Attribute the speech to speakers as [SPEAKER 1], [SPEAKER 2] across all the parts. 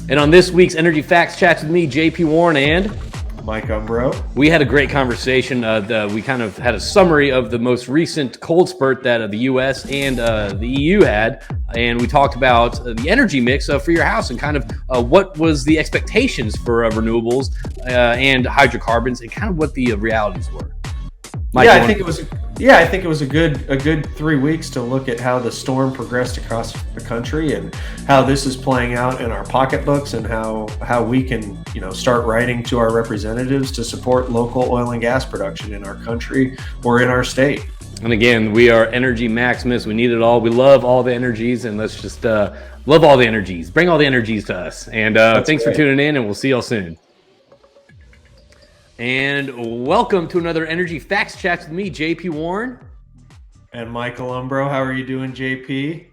[SPEAKER 1] And on this week's Energy Facts Chats with me, JP Warren and
[SPEAKER 2] Mike Umbro.
[SPEAKER 1] We had a great conversation. We kind of had a summary of the most recent cold spurt that the U.S. and the EU had, and we talked about the energy mix for your house and kind of what was the expectations for renewables and hydrocarbons and kind of what the realities were.
[SPEAKER 2] Mike, I think it was a good 3 weeks to look at how the storm progressed across the country and how this is playing out in our pocketbooks and how we can start writing to our representatives to support local oil and gas production in our country or in our state.
[SPEAKER 1] And again, we are energy maximists. We need it all. We love all the energies, and let's just love all the energies. Bring all the energies to us. And thanks for tuning in, and we'll see y'all soon. And welcome to another Energy Facts Chats with me, JP Warren.
[SPEAKER 2] And Michael Umbro. How are you doing, JP?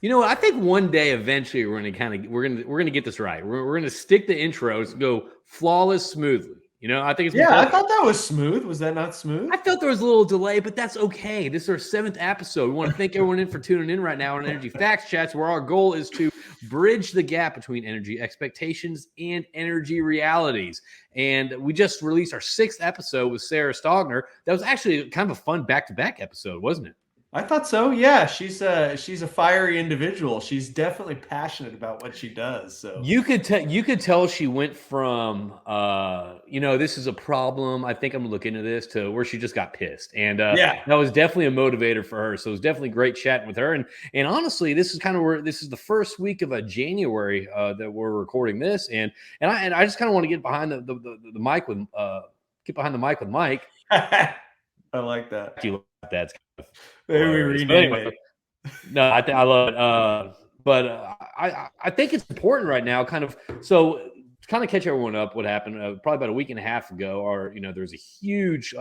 [SPEAKER 1] I think one day eventually we're gonna get this right. We're gonna stick the intros and go flawless smoothly. I think it's
[SPEAKER 2] I thought that was smooth. Was that not smooth?
[SPEAKER 1] I felt there was a little delay, but that's okay. This is our 7th episode. We want to thank everyone for tuning in right now on Energy Facts Chats, where our goal is to bridge the gap between energy expectations and energy realities. And we just released our 6th episode with Sarah Stogner. That was actually kind of a fun back-to-back episode, wasn't it?
[SPEAKER 2] I thought so. Yeah, she's a fiery individual. She's definitely passionate about what she does. So
[SPEAKER 1] you could tell she went from this is a problem, I think I'm gonna look into this, to where she just got pissed. And that was definitely a motivator for her. So it was definitely great chatting with her. And honestly, this is the first week of January that we're recording this. And I just kind of want to get behind the mic with Mike.
[SPEAKER 2] I like that.
[SPEAKER 1] You like that.
[SPEAKER 2] Maybe we rename it.
[SPEAKER 1] No, I love it. But I think it's important right now, so to kind of catch everyone up, what happened probably about a week and a half ago, there's a huge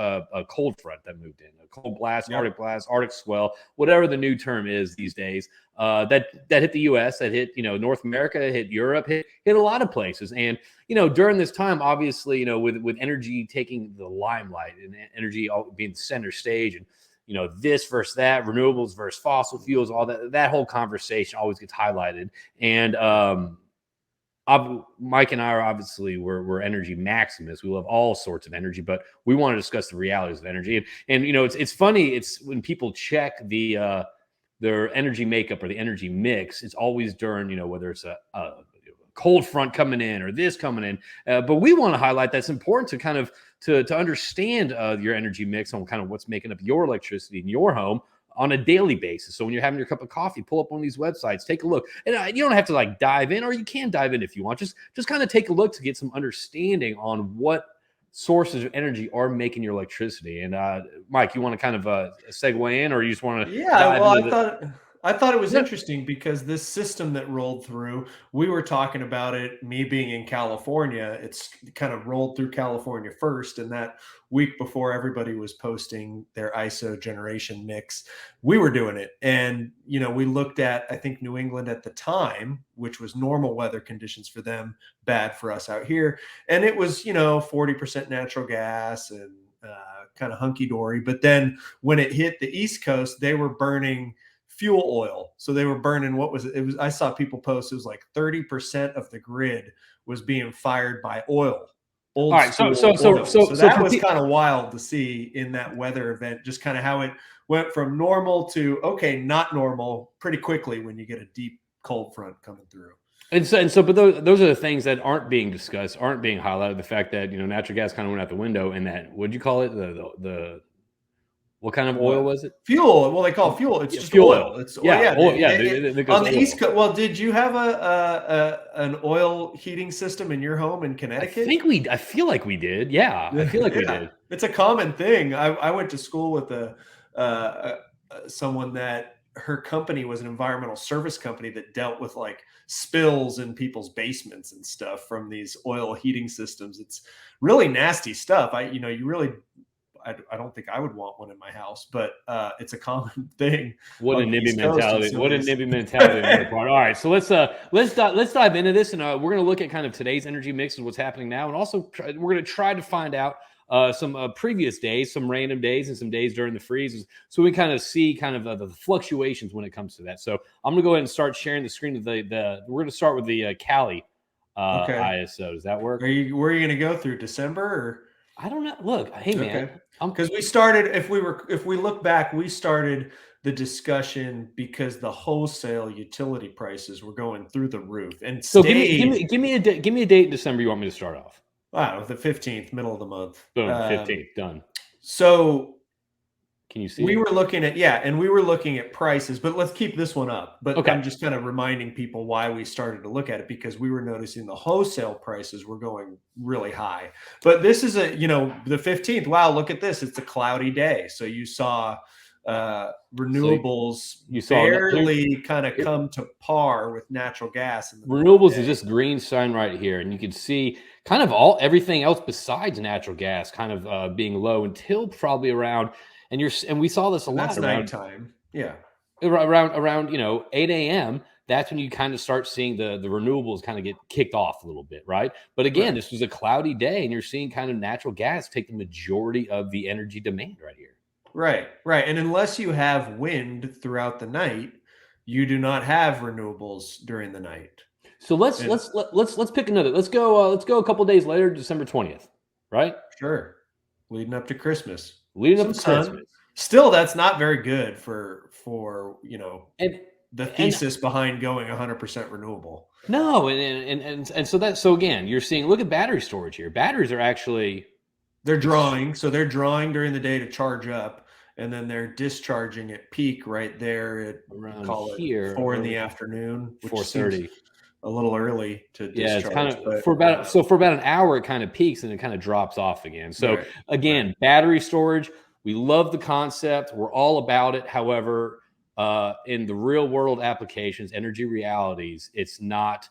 [SPEAKER 1] cold front that moved in, a cold blast, Arctic blast, Arctic swell, whatever the new term is these days, that hit the U.S., that hit, North America, hit Europe, hit a lot of places. And, during this time, obviously, with energy taking the limelight and energy being the center stage, and this versus that, renewables versus fossil fuels, all that whole conversation always gets highlighted. And Mike and I are obviously we're energy maximists. We love all sorts of energy, but we want to discuss the realities of energy. And it's funny. It's when people check their energy makeup or the energy mix, it's always during whether it's a cold front coming in or this coming in. But we want to highlight that's important to kind of to understand your energy mix on kind of what's making up your electricity in your home on a daily basis. So when you're having your cup of coffee, pull up one of these websites, take a look. And you don't have to dive in, or you can dive in if you want. Just kind of take a look to get some understanding on what sources of energy are making your electricity. And Mike, you want to kind of segue in, or you just want to?
[SPEAKER 2] Yeah, well, I thought it was interesting because this system that rolled through, we were talking about it, me being in California, it's kind of rolled through California first. And that week before everybody was posting their ISO generation mix, we were doing it. And, we looked at, I think, New England at the time, which was normal weather conditions for them, bad for us out here. And it was, 40% natural gas and kind of hunky-dory. But then when it hit the East Coast, they were burning fuel oil. So they were burning, I saw people post, it was like 30% of the grid was being fired by oil.
[SPEAKER 1] All right. So
[SPEAKER 2] that was kind of wild to see in that weather event, just kind of how it went from normal to, okay, not normal pretty quickly when you get a deep cold front coming through.
[SPEAKER 1] But those are the things that aren't being discussed, aren't being highlighted. The fact that, natural gas kind of went out the window, and that, what'd you call it? What kind of oil was it?
[SPEAKER 2] Fuel. Well, they call it fuel. It's just fuel oil. It's oil. Yeah. On the East Coast. Well, did you have an oil heating system in your home in Connecticut?
[SPEAKER 1] I feel like we did. Yeah, I feel like we did.
[SPEAKER 2] It's a common thing. I went to school with someone that her company was an environmental service company that dealt with spills in people's basements and stuff from these oil heating systems. It's really nasty stuff. I don't think I would want one in my house, but it's a common thing.
[SPEAKER 1] What a NIMBY mentality! What a NIMBY mentality on the part. All right, so let's dive into this, and we're going to look at kind of today's energy mix and what's happening now, and also we're going to try to find out some previous days, some random days, and some days during the freezes, so we kind of see the fluctuations when it comes to that. So I'm going to go ahead and start sharing the screen of we're going to start with the Cali
[SPEAKER 2] Okay.
[SPEAKER 1] ISO. Does that work?
[SPEAKER 2] Where are you going to go through December or?
[SPEAKER 1] I don't know. Look, hey man,
[SPEAKER 2] Okay. Because we started, if we look back, we started the discussion because the wholesale utility prices were going through the roof and
[SPEAKER 1] so give me
[SPEAKER 2] stayed,
[SPEAKER 1] give me a date in December you want me to start off.
[SPEAKER 2] wow, the 15th, middle of the month.
[SPEAKER 1] Boom, 15th, done.
[SPEAKER 2] So
[SPEAKER 1] Can you see
[SPEAKER 2] we
[SPEAKER 1] it?
[SPEAKER 2] were looking at, yeah, and we were looking at prices, but let's keep this one up. But
[SPEAKER 1] Okay.
[SPEAKER 2] I'm just kind of reminding people why we started to look at it because we were noticing the wholesale prices were going really high. But this is the 15th. Wow, look at this. It's a cloudy day. So you saw
[SPEAKER 1] So
[SPEAKER 2] renewables
[SPEAKER 1] you saw that
[SPEAKER 2] barely kind of come to par with natural gas in the middle of the
[SPEAKER 1] renewables is
[SPEAKER 2] day.
[SPEAKER 1] this green sign right here, and you can see kind of all everything else besides natural gas kind of being low until probably around, and we saw this a
[SPEAKER 2] And
[SPEAKER 1] lot
[SPEAKER 2] that's
[SPEAKER 1] around
[SPEAKER 2] nighttime. Yeah.
[SPEAKER 1] around 8 a.m. That's when you kind of start seeing the renewables kind of get kicked off a little bit, right? But again,
[SPEAKER 2] Right.
[SPEAKER 1] this was a cloudy day, and you're seeing kind of natural gas take the majority of the energy demand right here.
[SPEAKER 2] Right, right. And unless you have wind throughout the night, you do not have renewables during the night.
[SPEAKER 1] So
[SPEAKER 2] And
[SPEAKER 1] let's pick another. Let's go a couple days later, December 20th, right?
[SPEAKER 2] sure, leading up to Christmas,
[SPEAKER 1] Leading up
[SPEAKER 2] some
[SPEAKER 1] to
[SPEAKER 2] sun.
[SPEAKER 1] Christmas,
[SPEAKER 2] Still, that's not very good for
[SPEAKER 1] and
[SPEAKER 2] the
[SPEAKER 1] and
[SPEAKER 2] thesis behind going 100% renewable.
[SPEAKER 1] no, and so again, you're seeing. Look at battery storage here. Batteries are actually
[SPEAKER 2] They're drawing, so they're drawing during the day to charge up, and then they're discharging at peak right there at
[SPEAKER 1] around
[SPEAKER 2] call it
[SPEAKER 1] here
[SPEAKER 2] 4 in the
[SPEAKER 1] early
[SPEAKER 2] afternoon, which seems
[SPEAKER 1] 4:30.
[SPEAKER 2] a little early to
[SPEAKER 1] Yeah, it's kind
[SPEAKER 2] discharge,
[SPEAKER 1] of
[SPEAKER 2] but
[SPEAKER 1] for about an hour, it kind of peaks and it kind of drops off again. So
[SPEAKER 2] right, right.
[SPEAKER 1] again, battery storage, we love the concept. We're all about it. However, in the real world applications, energy realities, it's not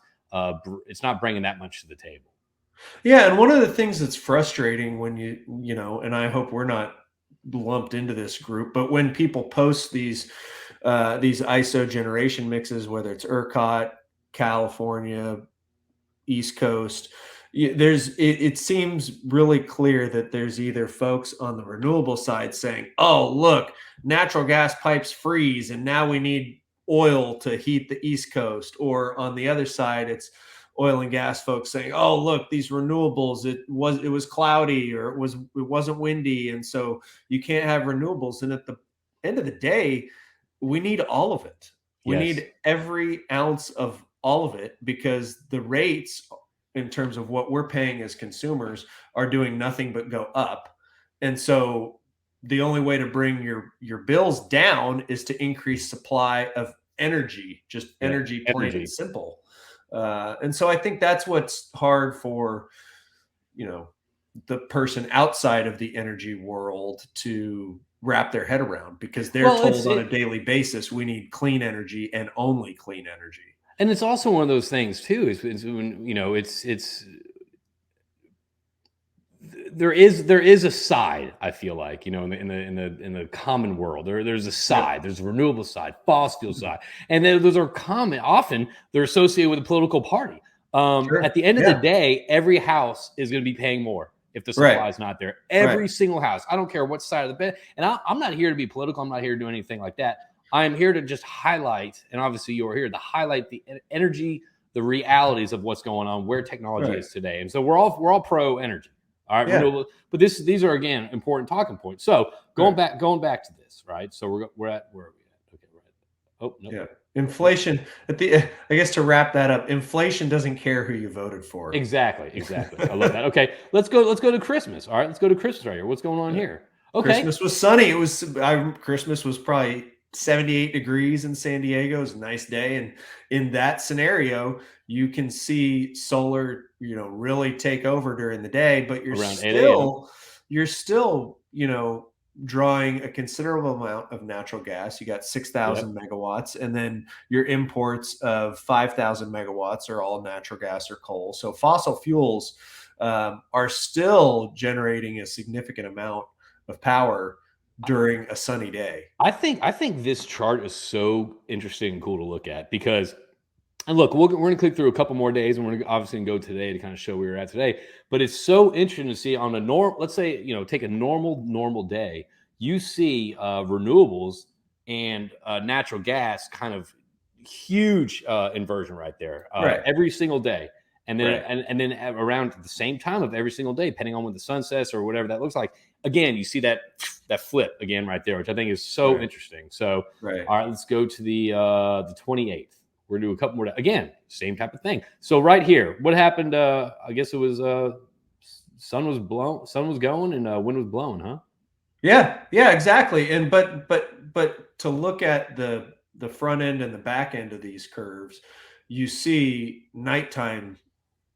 [SPEAKER 1] bringing that much to the table.
[SPEAKER 2] Yeah, and one of the things that's frustrating when and I hope we're not lumped into this group, but when people post these ISO generation mixes, whether it's ERCOT, California, East Coast, it seems really clear that there's either folks on the renewable side saying, "Oh, look, natural gas pipes freeze, and now we need oil to heat the East Coast," or on the other side, it's oil and gas folks saying, "Oh, look, these renewables, it was cloudy or it wasn't windy, and so you can't have renewables." And at the end of the day, we need all of it. We
[SPEAKER 1] Yes.
[SPEAKER 2] need every ounce of all of it because the rates in terms of what we're paying as consumers are doing nothing but go up. And so the only way to bring your bills down is to increase supply of energy, just
[SPEAKER 1] Yeah.
[SPEAKER 2] energy plain and
[SPEAKER 1] Energy.
[SPEAKER 2] simple. And so I think that's what's hard for, you know, the person outside of the energy world to wrap their head around because they're
[SPEAKER 1] Well,
[SPEAKER 2] told on a daily basis we need clean energy and only clean energy.
[SPEAKER 1] and it's also one of those things too. Is when it's there is a side. I feel like in the common world there's a
[SPEAKER 2] Yep.
[SPEAKER 1] side. There's a renewable side, fossil fuel side, and then those are common. Often they're associated with a political party.
[SPEAKER 2] Sure.
[SPEAKER 1] At the end of the
[SPEAKER 2] Yeah.
[SPEAKER 1] day, every house is going to be paying more if the
[SPEAKER 2] Right.
[SPEAKER 1] supply is not there.
[SPEAKER 2] Right.
[SPEAKER 1] Every single house. I don't care what side of the bed. And I'm not here to be political. I'm not here to do anything like that. I'm here to just highlight, and obviously you're here to highlight the energy, the realities of what's going on, where technology
[SPEAKER 2] Right.
[SPEAKER 1] is today. And so we're all pro energy. All right,
[SPEAKER 2] Yeah.
[SPEAKER 1] renewable. But these are again important talking points. So
[SPEAKER 2] Right.
[SPEAKER 1] going back to this, right? So we're at where are we at? Okay, we're at. Oh no,
[SPEAKER 2] Yeah.
[SPEAKER 1] nope.
[SPEAKER 2] Inflation at the I guess to wrap that up, inflation doesn't care who you voted for.
[SPEAKER 1] Exactly, exactly. I love that. Okay, let's go to Christmas. All right, let's go to Christmas right here. What's going on
[SPEAKER 2] Yeah.
[SPEAKER 1] here? Okay,
[SPEAKER 2] Christmas was sunny. Christmas was probably 78 degrees in San Diego. It was a nice day. And in that scenario, you can see solar, really take over during the day, but
[SPEAKER 1] around 8 a.m.
[SPEAKER 2] you're still, drawing a considerable amount of natural gas. You got
[SPEAKER 1] Yep.
[SPEAKER 2] 6,000 megawatts, and then your imports of 5,000 megawatts are all natural gas or coal. So fossil fuels are still generating a significant amount of power during a sunny day.
[SPEAKER 1] I think this chart is so interesting and cool to look at because and look, we're going to click through a couple more days, and we're gonna, obviously going to go today to kind of show where we're at today. But it's so interesting to see on a norm. Let's say take a normal day. You see renewables and natural gas kind of huge inversion right there
[SPEAKER 2] Right.
[SPEAKER 1] every single day. And then
[SPEAKER 2] Right.
[SPEAKER 1] and then around the same time of every single day, depending on when the sun sets or whatever that looks like, again, you see that flip again right there, which I think is so
[SPEAKER 2] Right.
[SPEAKER 1] interesting. So,
[SPEAKER 2] Right.
[SPEAKER 1] all right, let's go to the 28th. We're gonna do a couple more. Again, same type of thing. So right here, what happened? I guess it was sun was going, and wind was blowing, huh?
[SPEAKER 2] Yeah, yeah, exactly. And but to look at the front end and the back end of these curves, you see nighttime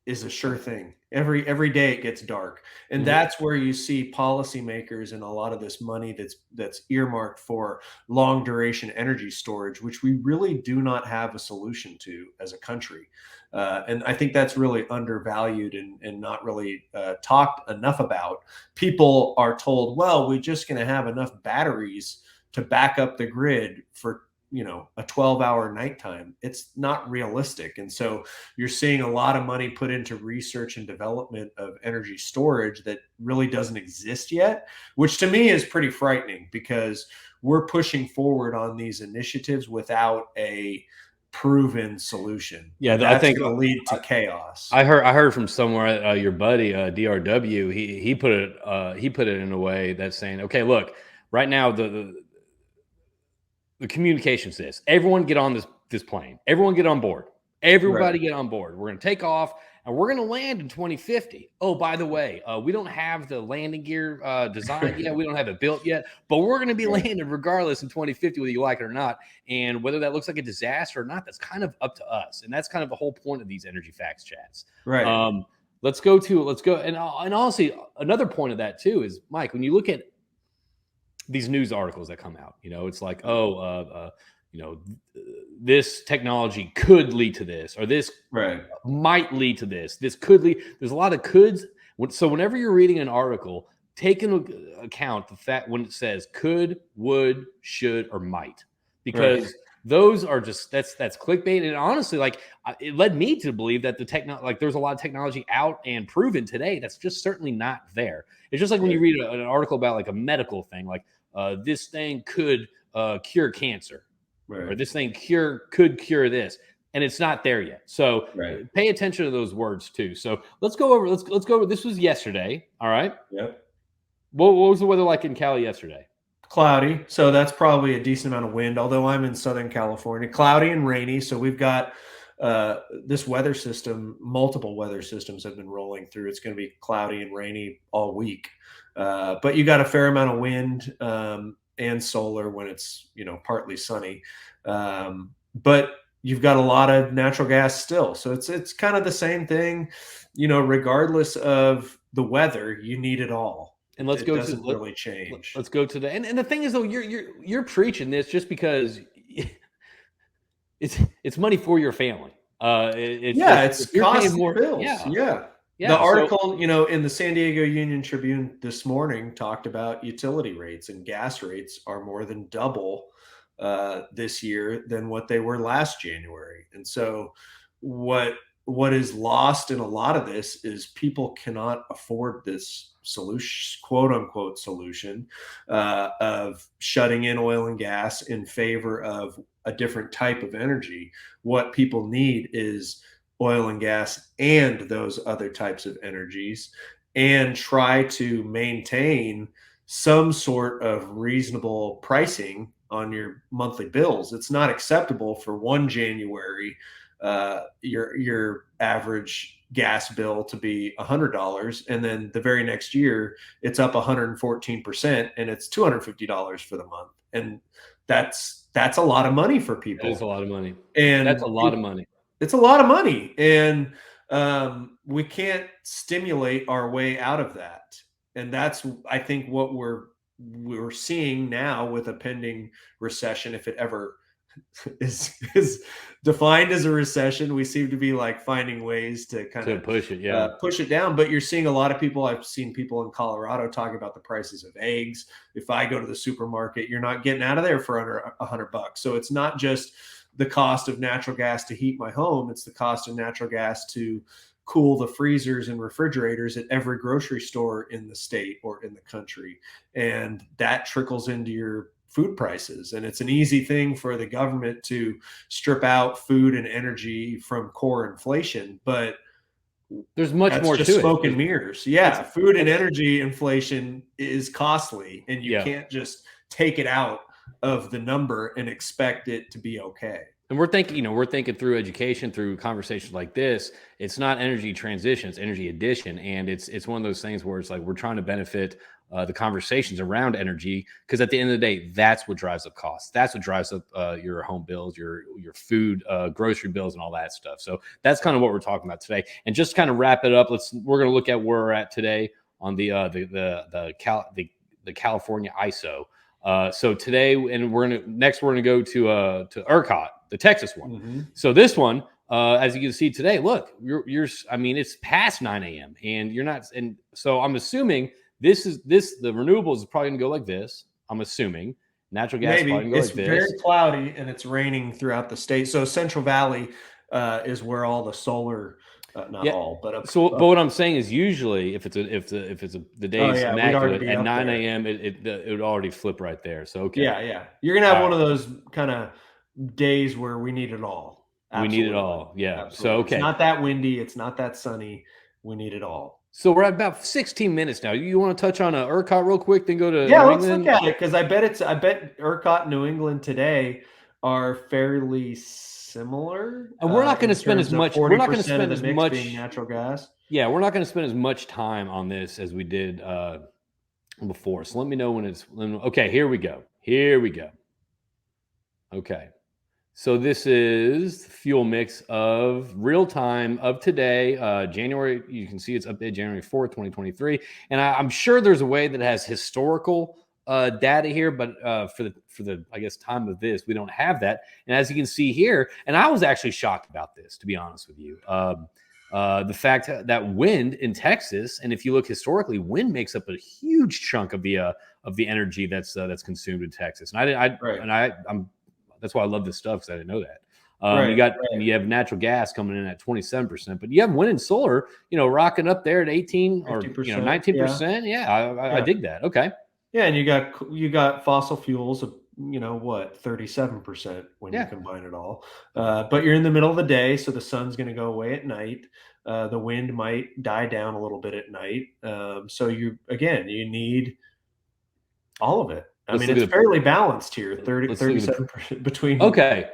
[SPEAKER 2] is a sure thing. Every day it gets dark. And
[SPEAKER 1] Hmm.
[SPEAKER 2] that's where you see policymakers and a lot of this money that's earmarked for long duration energy storage, which we really do not have a solution to as a country. And I think that's really undervalued and not really talked enough about. People are told, well, we're just going to have enough batteries to back up the grid for a 12-hour nighttime. It's not realistic. And so you're seeing a lot of money put into research and development of energy storage that really doesn't exist yet, which to me is pretty frightening because we're pushing forward on these initiatives without a proven solution,
[SPEAKER 1] Yeah,
[SPEAKER 2] and
[SPEAKER 1] I
[SPEAKER 2] that's
[SPEAKER 1] think
[SPEAKER 2] going to lead to chaos.
[SPEAKER 1] I heard from somewhere, your buddy DRW. He put it in a way that's saying, okay, look, right now the communication's this. Everyone get on this plane. Everyone get on board.
[SPEAKER 2] Right.
[SPEAKER 1] Everybody get on board. We're going to take off and we're going to land in 2050. Oh, by the way, we don't have the landing gear designed yet. We don't have it built yet, but we're going to be
[SPEAKER 2] Right.
[SPEAKER 1] landing regardless in 2050, whether you like it or not. And whether that looks like a disaster or not, that's kind of up to us. And that's kind of the whole point of these energy facts chats.
[SPEAKER 2] Right.
[SPEAKER 1] Let's go. And honestly, another point of that too is, Mike, when you look at these news articles that come out, it's like, oh, you know, this technology could lead to this, or this
[SPEAKER 2] Right.
[SPEAKER 1] might lead to this. This could lead. There's a lot of coulds. So whenever you're reading an article, take into account the fact when it says could, would, should, or might,
[SPEAKER 2] Right.
[SPEAKER 1] because those are just that's clickbait. And honestly, like it led me to believe that there's a lot of technology out and proven today that's just certainly not there. It's just like when you
[SPEAKER 2] Right.
[SPEAKER 1] read an article about like a medical thing, like this thing could cure cancer, or
[SPEAKER 2] Right.
[SPEAKER 1] this thing could cure this, and it's not there yet. So
[SPEAKER 2] Right.
[SPEAKER 1] pay attention to those words too. So let's go over. This was yesterday. All right.
[SPEAKER 2] Yep.
[SPEAKER 1] What was the weather like in Cali yesterday?
[SPEAKER 2] Cloudy, so that's probably a decent amount of wind, although I'm in Southern California. Cloudy and rainy, so we've got this weather system, multiple weather systems have been rolling through. It's going to be cloudy and rainy all week, but you got a fair amount of wind and solar when it's partly sunny, but you've got a lot of natural gas still. So it's kind of the same thing, regardless of the weather, you need it all.
[SPEAKER 1] And
[SPEAKER 2] It doesn't really change.
[SPEAKER 1] let's go to and the thing is though, you're preaching this just because it's money for your family. It's
[SPEAKER 2] Yeah,
[SPEAKER 1] just
[SPEAKER 2] it's
[SPEAKER 1] if you're paying
[SPEAKER 2] costly
[SPEAKER 1] more,
[SPEAKER 2] bills.
[SPEAKER 1] yeah,
[SPEAKER 2] Yeah. The
[SPEAKER 1] yeah. So
[SPEAKER 2] article, in the San Diego Union Tribune this morning talked about utility rates, and gas rates are more than double this year than what they were last January. And so what what is lost in a lot of this is people cannot afford this solution, quote unquote solution, of shutting in oil and gas in favor of a different type of energy. What people need is oil and gas and those other types of energies, and try to maintain some sort of reasonable pricing on your monthly bills. It's not acceptable for 1 January your average gas bill to be $100, and then the very next year it's up 114% and it's $250 for the month. And that's a lot of money for
[SPEAKER 1] that is a
[SPEAKER 2] people.
[SPEAKER 1] lot of money. That's a
[SPEAKER 2] And
[SPEAKER 1] lot of money.
[SPEAKER 2] it's a lot of money, and we can't stimulate our way out of that. And that's, I think, what we're seeing now with a pending recession, if it ever is defined as a recession. We seem to be like finding ways to kind
[SPEAKER 1] To
[SPEAKER 2] of
[SPEAKER 1] push it, yeah.
[SPEAKER 2] push it down. But you're seeing a lot of people. I've seen people in Colorado talking about the prices of eggs. If I go to the supermarket, you're not getting out of there for under $100. So it's not just the cost of natural gas to heat my home; it's the cost of natural gas to cool the freezers and refrigerators at every grocery store in the state or in the country, and that trickles into your food prices. And it's an easy thing for the government to strip out food and energy from core inflation, but
[SPEAKER 1] There's much
[SPEAKER 2] That's
[SPEAKER 1] more
[SPEAKER 2] just
[SPEAKER 1] to it.
[SPEAKER 2] smoke and mirrors. Yeah, food and
[SPEAKER 1] It's
[SPEAKER 2] energy inflation is costly, and you
[SPEAKER 1] yeah.
[SPEAKER 2] can't just take it out of the number and expect it to be okay.
[SPEAKER 1] And we're thinking, we're thinking through education, through conversations like this. It's not energy transition; it's energy addition, and it's one of those things where it's like we're trying to benefit the conversations around energy because at the end of the day, that's what drives up costs. That's what drives up your home bills, your food, grocery bills, and all that stuff. So that's kind of what we're talking about today. And just kind of wrap it up. We're going to look at where we're at today on the California ISO. So today, and we're gonna go to ERCOT, the Texas one.
[SPEAKER 2] Mm-hmm.
[SPEAKER 1] So this one, as you can see today, look, I mean, it's past 9 a.m. and you're not, and so I'm assuming the renewables is probably gonna go like this. I'm assuming natural gas is probably
[SPEAKER 2] Maybe
[SPEAKER 1] gonna go
[SPEAKER 2] it's
[SPEAKER 1] like this.
[SPEAKER 2] very cloudy and it's raining throughout the state. So Central Valley is where all the solar, not
[SPEAKER 1] Yeah.
[SPEAKER 2] all, but
[SPEAKER 1] So,
[SPEAKER 2] up.
[SPEAKER 1] but what I'm saying is, usually, if the
[SPEAKER 2] Oh
[SPEAKER 1] day's
[SPEAKER 2] yeah, we'd already
[SPEAKER 1] immaculate
[SPEAKER 2] be
[SPEAKER 1] at
[SPEAKER 2] up
[SPEAKER 1] 9
[SPEAKER 2] there.
[SPEAKER 1] a.m., it would already flip right there. So, okay,
[SPEAKER 2] Yeah, yeah. You're gonna have
[SPEAKER 1] all
[SPEAKER 2] one
[SPEAKER 1] right,
[SPEAKER 2] of those kind of days where we need it all.
[SPEAKER 1] we need it
[SPEAKER 2] Absolutely.
[SPEAKER 1] all. Yeah. So,
[SPEAKER 2] Absolutely. It's
[SPEAKER 1] okay.
[SPEAKER 2] not that windy, it's not that sunny. We need it all.
[SPEAKER 1] So we're at about 16 minutes now. You want to touch on ERCOT real quick, then go to
[SPEAKER 2] Yeah,
[SPEAKER 1] New
[SPEAKER 2] let's look
[SPEAKER 1] England?
[SPEAKER 2] at it because I bet ERCOT New England today are fairly similar
[SPEAKER 1] And we're not going to
[SPEAKER 2] in
[SPEAKER 1] spend as
[SPEAKER 2] terms of
[SPEAKER 1] much. We're not going to
[SPEAKER 2] 40% of
[SPEAKER 1] spend
[SPEAKER 2] the
[SPEAKER 1] as
[SPEAKER 2] mix being
[SPEAKER 1] much.
[SPEAKER 2] natural gas.
[SPEAKER 1] Yeah, we're not going to spend as much time on this as we did before. So let me know when it's okay. Here we go. Here we go. Okay. So this is the fuel mix of real time of today, January. You can see it's updated January 4th, 2023. And I'm sure there's a way that has historical data here, but for the I guess time of this, we don't have that. And as you can see here, and I was actually shocked about this, to be honest with you. The fact that wind in Texas, and if you look historically, wind makes up a huge chunk of the energy that's consumed in Texas. And
[SPEAKER 2] Right.
[SPEAKER 1] I'm that's why I love this stuff because I didn't know that.
[SPEAKER 2] Right.
[SPEAKER 1] You have natural gas coming in at 27%, but you have wind and solar, rocking up there at 18 or
[SPEAKER 2] 50%. Yeah.
[SPEAKER 1] 19%. Yeah, I
[SPEAKER 2] Yeah.
[SPEAKER 1] dig that. Okay.
[SPEAKER 2] Yeah, and you got fossil fuels of, what, 37% when you
[SPEAKER 1] Yeah.
[SPEAKER 2] combine it all. But you're in the middle of the day, so the sun's going to go away at night. The wind might die down a little bit at night. So you need all of it. I
[SPEAKER 1] Let's
[SPEAKER 2] mean,
[SPEAKER 1] look
[SPEAKER 2] it's
[SPEAKER 1] at
[SPEAKER 2] fairly balanced here,
[SPEAKER 1] let's look at the
[SPEAKER 2] 37% between.
[SPEAKER 1] okay.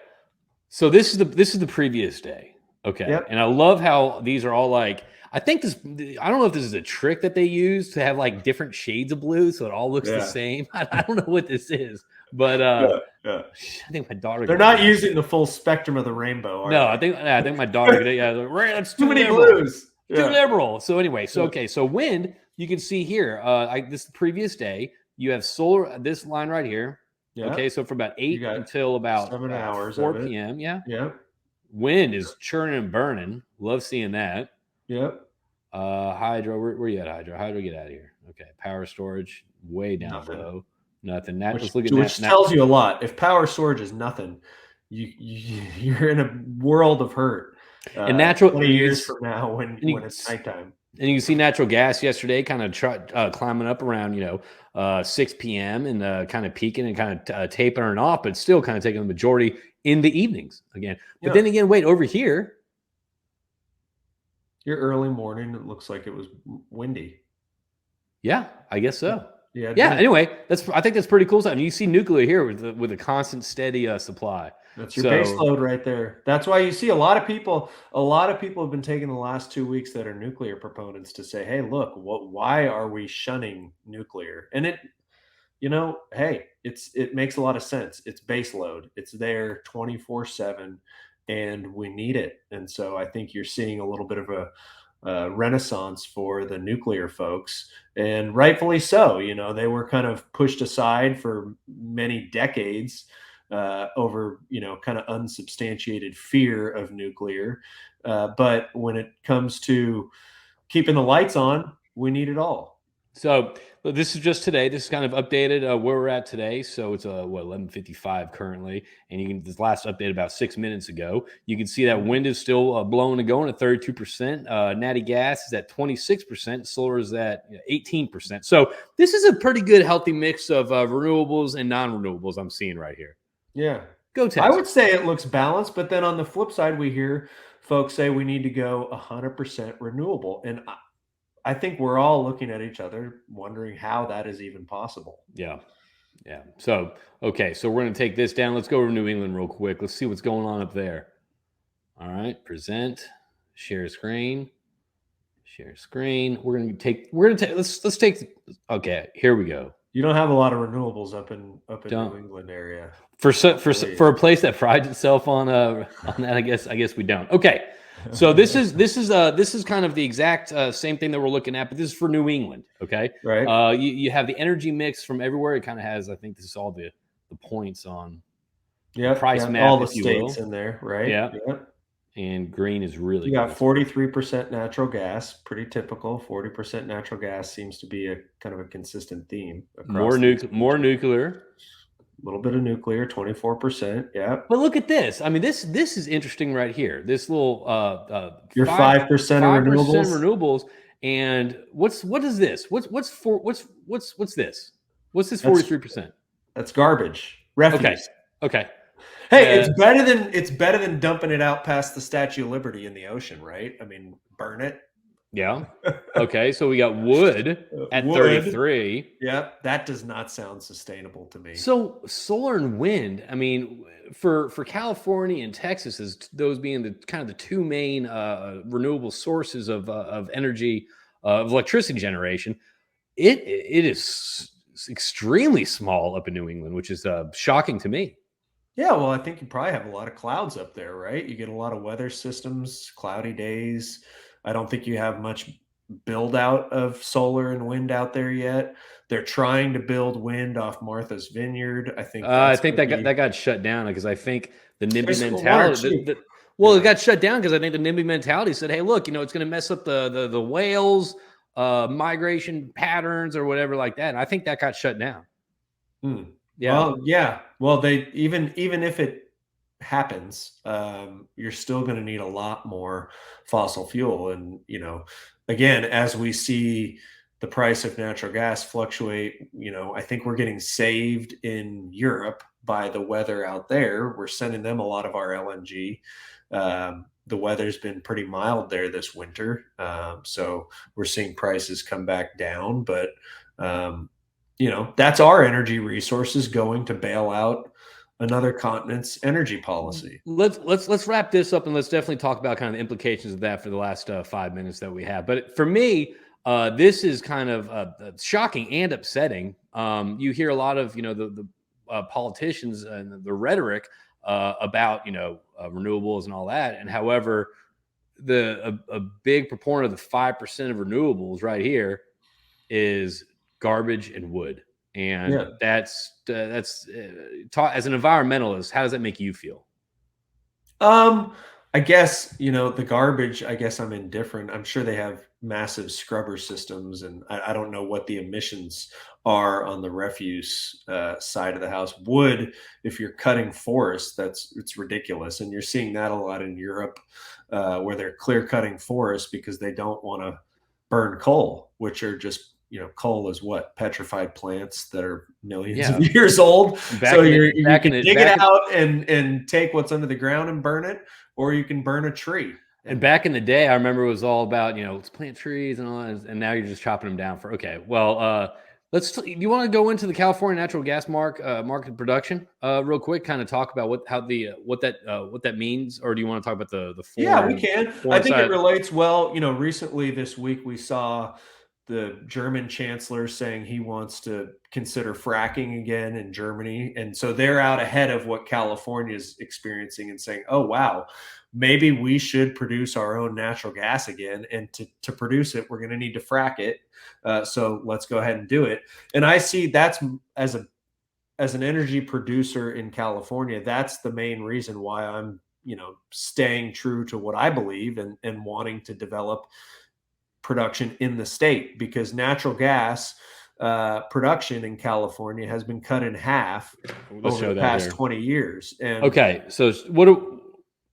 [SPEAKER 1] So this is the previous day. Okay.
[SPEAKER 2] Yep.
[SPEAKER 1] And I love how these are all like I think I don't know if this is a trick that they use to have like different shades of blue so it all looks the
[SPEAKER 2] Yeah.
[SPEAKER 1] same. I don't know what this is, but
[SPEAKER 2] Yeah. Yeah.
[SPEAKER 1] I think my daughter
[SPEAKER 2] They're
[SPEAKER 1] could get
[SPEAKER 2] not
[SPEAKER 1] mad.
[SPEAKER 2] using the full spectrum of the rainbow, are
[SPEAKER 1] No,
[SPEAKER 2] they?
[SPEAKER 1] I think my daughter could. Yeah, like, Ray, that's
[SPEAKER 2] Too
[SPEAKER 1] too
[SPEAKER 2] many
[SPEAKER 1] liberal.
[SPEAKER 2] blues.
[SPEAKER 1] Too
[SPEAKER 2] Yeah.
[SPEAKER 1] liberal. So anyway,
[SPEAKER 2] Yeah.
[SPEAKER 1] okay, so wind you can see here. This is the previous day. You have solar. This line right here.
[SPEAKER 2] Yeah.
[SPEAKER 1] Okay, so from about
[SPEAKER 2] You
[SPEAKER 1] 8
[SPEAKER 2] got
[SPEAKER 1] until about
[SPEAKER 2] 7 hours
[SPEAKER 1] 4
[SPEAKER 2] of it.
[SPEAKER 1] p.m. Yeah,
[SPEAKER 2] Yep.
[SPEAKER 1] wind is churning and burning. Love seeing that.
[SPEAKER 2] Yep.
[SPEAKER 1] Hydro. Where you at, hydro? Hydro, get out of here. Okay, power storage way down
[SPEAKER 2] Nothing.
[SPEAKER 1] low. Nothing.
[SPEAKER 2] Which
[SPEAKER 1] Let's look at
[SPEAKER 2] which tells you a lot. If power storage is nothing, you're in a world of hurt.
[SPEAKER 1] and natural.
[SPEAKER 2] 20 years from now when
[SPEAKER 1] and you,
[SPEAKER 2] it's nighttime.
[SPEAKER 1] And you can see natural gas yesterday kind of climbing up around 6 p.m. and kind of peaking and kind of tapering off, but still kind of taking the majority in the evenings again. But
[SPEAKER 2] Yeah.
[SPEAKER 1] then again, wait, over here,
[SPEAKER 2] Your early morning, it looks like it was windy.
[SPEAKER 1] yeah, I guess so.
[SPEAKER 2] Yeah.
[SPEAKER 1] Yeah. Anyway, I think that's pretty cool stuff. And you see nuclear here with a constant, steady supply.
[SPEAKER 2] That's your base load right there. That's why you see a lot of people have been taking the last 2 weeks that are nuclear proponents to say, hey, look, why are we shunning nuclear? And hey, it makes a lot of sense. It's base load. It's there 24/7 and we need it. And so I think you're seeing a little bit of a renaissance for the nuclear folks, and rightfully so. They were kind of pushed aside for many decades over kind of unsubstantiated fear of nuclear. But when it comes to keeping the lights on, we need it all.
[SPEAKER 1] So this is just today. This is kind of updated where we're at today. So it's 11:55 currently, and this last update about 6 minutes ago. You can see that wind is still blowing and going at 32%. Natty gas is at 26%. Solar is at 18%. So this is a pretty good, healthy mix of renewables and non-renewables. I'm seeing right here.
[SPEAKER 2] Yeah.
[SPEAKER 1] Go
[SPEAKER 2] I
[SPEAKER 1] Texas.
[SPEAKER 2] would say it looks balanced, but then on the flip side, we hear folks say we need to go 100% renewable. And I think we're all looking at each other wondering how that is even possible.
[SPEAKER 1] Yeah. Yeah. So, okay. So we're going to take this down. Let's go over New England real quick. Let's see what's going on up there. All right. Present, share screen, share screen. Let's take, okay. Here we go.
[SPEAKER 2] You don't have a lot of renewables up in
[SPEAKER 1] Don't
[SPEAKER 2] New England area.
[SPEAKER 1] for a place that prides itself on that. I guess we don't. Okay. So this is kind of the exact same thing that we're looking at, but this is for New England. Okay.
[SPEAKER 2] Right.
[SPEAKER 1] You have the energy mix from everywhere. It kind of has, I think this is all the points on the
[SPEAKER 2] Yep.
[SPEAKER 1] price
[SPEAKER 2] Got
[SPEAKER 1] map,
[SPEAKER 2] all the
[SPEAKER 1] if you will.
[SPEAKER 2] states in there, right?
[SPEAKER 1] Yeah.
[SPEAKER 2] Yep.
[SPEAKER 1] And green is really
[SPEAKER 2] You got
[SPEAKER 1] good.
[SPEAKER 2] 43% natural gas, pretty typical. 40% natural gas seems to be a kind of a consistent theme across these
[SPEAKER 1] More
[SPEAKER 2] regions.
[SPEAKER 1] nuclear.
[SPEAKER 2] A little bit of nuclear, 24%. Yep.
[SPEAKER 1] But look at this. I mean, this is interesting right here. This little
[SPEAKER 2] Your 5% of
[SPEAKER 1] 5%
[SPEAKER 2] renewables,
[SPEAKER 1] renewables. And what is this? What's this? What's this
[SPEAKER 2] that's
[SPEAKER 1] 43%?
[SPEAKER 2] that's garbage.
[SPEAKER 1] Okay.
[SPEAKER 2] Refuse.
[SPEAKER 1] Okay.
[SPEAKER 2] Hey, it's better than dumping it out past the Statue of Liberty in the ocean, right? I mean, burn it.
[SPEAKER 1] Yeah. Okay. So we got wood at
[SPEAKER 2] Wood.
[SPEAKER 1] 33.
[SPEAKER 2] Yep. That does not sound sustainable to me.
[SPEAKER 1] So solar and wind, I mean, for California and Texas, as those being the kind of the two main renewable sources of energy of electricity generation, it is extremely small up in New England, which is shocking to me.
[SPEAKER 2] Yeah, well, I think you probably have a lot of clouds up there, right? You get a lot of weather systems, cloudy days. I don't think you have much build out of solar and wind out there yet. They're trying to build wind off Martha's Vineyard. I think
[SPEAKER 1] I
[SPEAKER 2] that's
[SPEAKER 1] think
[SPEAKER 2] going to be
[SPEAKER 1] that got shut down because I think the NIMBY
[SPEAKER 2] there's one or
[SPEAKER 1] mentality.
[SPEAKER 2] two.
[SPEAKER 1] Well, it
[SPEAKER 2] Yeah.
[SPEAKER 1] got shut down because I think the NIMBY mentality said, "Hey, look, it's going to mess up the whales migration patterns or whatever like that." And I think that got shut down.
[SPEAKER 2] Hmm.
[SPEAKER 1] Yeah,
[SPEAKER 2] Well, yeah. Well, they even if it happens, you're still going to need a lot more fossil fuel. And again, as we see the price of natural gas fluctuate, I think we're getting saved in Europe by the weather out there. We're sending them a lot of our LNG. The weather's been pretty mild there this winter, so we're seeing prices come back down. But um, that's our energy resources going to bail out another continent's energy policy.
[SPEAKER 1] let's wrap this up and let's definitely talk about kind of the implications of that for the last 5 minutes that we have. But for me, this is kind of shocking and upsetting. You hear a lot of the politicians and the rhetoric about renewables and all that, and however a big proponent of the 5% of renewables right here is garbage and wood. And
[SPEAKER 2] Yeah.
[SPEAKER 1] as an environmentalist, how does that make you feel?
[SPEAKER 2] I guess, the garbage, I guess I'm indifferent. I'm sure they have massive scrubber systems, and I don't know what the emissions are on the refuse side of the house. Wood, if you're cutting forests, it's ridiculous. And you're seeing that a lot in Europe, where they're clear cutting forests because they don't want to burn coal, which are just coal is what, petrified plants that are millions of years old. So you can dig it out and take what's under the ground and burn it, or you can burn a tree.
[SPEAKER 1] And back in the day, I remember it was all about let's plant trees and all that, and now you're just chopping them down for okay. Well, you want to go into the California natural gas market production real quick, kind of talk about what that means, or do you want to talk about the
[SPEAKER 2] Yeah, we can. I think
[SPEAKER 1] side?
[SPEAKER 2] it relates well. Recently this week we saw the German chancellor saying he wants to consider fracking again in Germany. And so they're out ahead of what California is experiencing and saying, oh, wow, maybe we should produce our own natural gas again. And to produce it, we're going to need to frack it. So let's go ahead and do it. And I see that's as an energy producer in California, that's the main reason why I'm, staying true to what I believe and wanting to develop production in the state, because natural gas production in California has been cut in half over the past 20 years. And
[SPEAKER 1] okay, so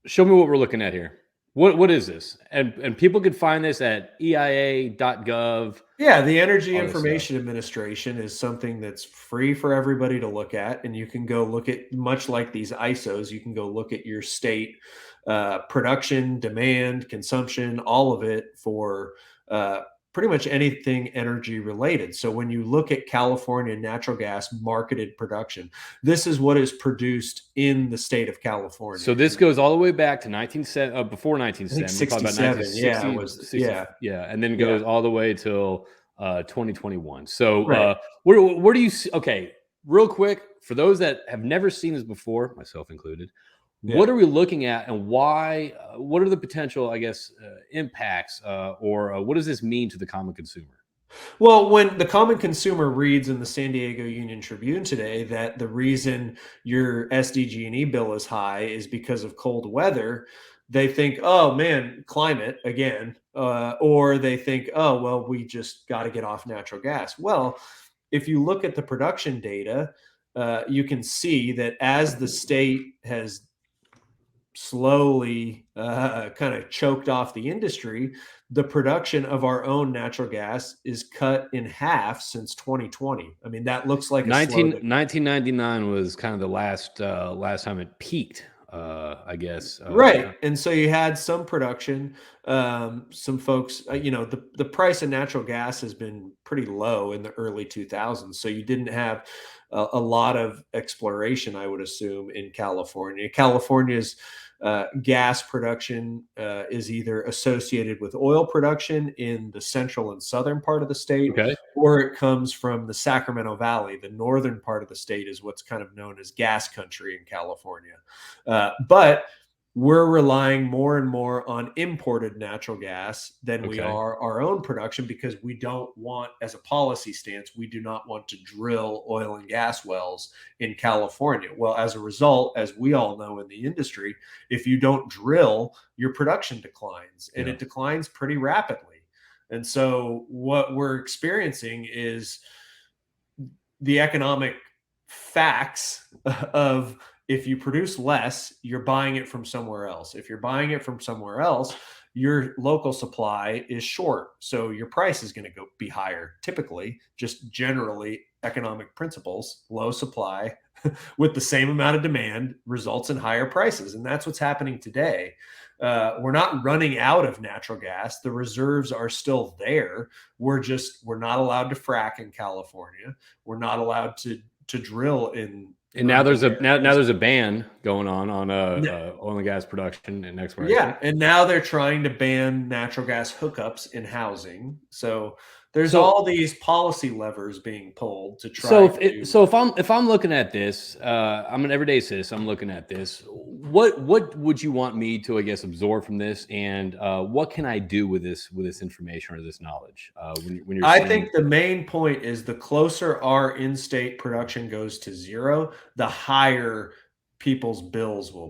[SPEAKER 1] show me what we're looking at here. What is this? And people can find this at EIA.gov.
[SPEAKER 2] Yeah, the Energy Information Administration is something that's free for everybody to look at, and you can go look at, much like these ISOs, you can go look at your state production, demand, consumption, all of it for uh, pretty much anything energy related. So when you look at California natural gas marketed production, this is what is produced in the state of California.
[SPEAKER 1] So this
[SPEAKER 2] And
[SPEAKER 1] goes all the way back to before
[SPEAKER 2] I think
[SPEAKER 1] 1970, probably about
[SPEAKER 2] 67. Yeah,
[SPEAKER 1] 1960,
[SPEAKER 2] was
[SPEAKER 1] 60,
[SPEAKER 2] yeah,
[SPEAKER 1] yeah, and then
[SPEAKER 2] yeah,
[SPEAKER 1] goes all the way till 2021. So
[SPEAKER 2] right.
[SPEAKER 1] where do you see? Okay, real quick for those that have never seen this before, myself included,
[SPEAKER 2] Yeah.
[SPEAKER 1] what are we looking at, and why? What are the potential, I guess, impacts, or what does this mean to the common consumer?
[SPEAKER 2] Well, when the common consumer reads in the San Diego Union Tribune today that the reason your SDG&E bill is high is because of cold weather, they think, oh man, climate again, or they think, oh well, we just got to get off natural gas. Well, if you look at the production data, you can see that as the state has slowly kind of choked off the industry, the production of our own natural gas is cut in half since 2020. I mean, that looks like a slow
[SPEAKER 1] 1999 was kind of the last time it peaked, I guess.
[SPEAKER 2] right. And so you had some production, some folks, the price of natural gas has been pretty low in the early 2000s. So you didn't have a lot of exploration, I would assume, in California. California's gas production is either associated with oil production in the central and southern part of the state,
[SPEAKER 1] Okay.
[SPEAKER 2] or it comes from the Sacramento Valley. The northern part of the state is what's kind of known as gas country in California. But we're relying more and more on imported natural gas than we
[SPEAKER 1] Okay.
[SPEAKER 2] are our own production because we don't want, as a policy stance, we do not want to drill oil and gas wells in California. Well, as a result, as we all know in the industry, if you don't drill, your production declines and
[SPEAKER 1] Yeah.
[SPEAKER 2] it declines pretty rapidly. And so what we're experiencing is the economic facts of if you produce less, you're buying it from somewhere else. If you're buying it from somewhere else, your local supply is short. So your price is going to go be higher. Typically, just generally economic principles, low supply with the same amount of demand results in higher prices. And that's what's happening today. We're not running out of natural gas. The reserves are still there. We're not allowed to frack in California. We're not allowed to drill in
[SPEAKER 1] And now
[SPEAKER 2] urban
[SPEAKER 1] now
[SPEAKER 2] areas.
[SPEAKER 1] there's a ban going on
[SPEAKER 2] N-
[SPEAKER 1] oil and gas production and
[SPEAKER 2] Yeah,
[SPEAKER 1] exploration.
[SPEAKER 2] and now they're trying to ban natural gas hookups in housing. So there's
[SPEAKER 1] So
[SPEAKER 2] all these policy levers being pulled to try to.
[SPEAKER 1] if I'm looking at this, I'm an everyday citizen. I'm looking at this. What would you want me to, I guess, absorb from this, and what can I do with this information or this knowledge when you're
[SPEAKER 2] I
[SPEAKER 1] seeing?
[SPEAKER 2] think the main point is the closer our in-state production goes to zero, the higher people's bills will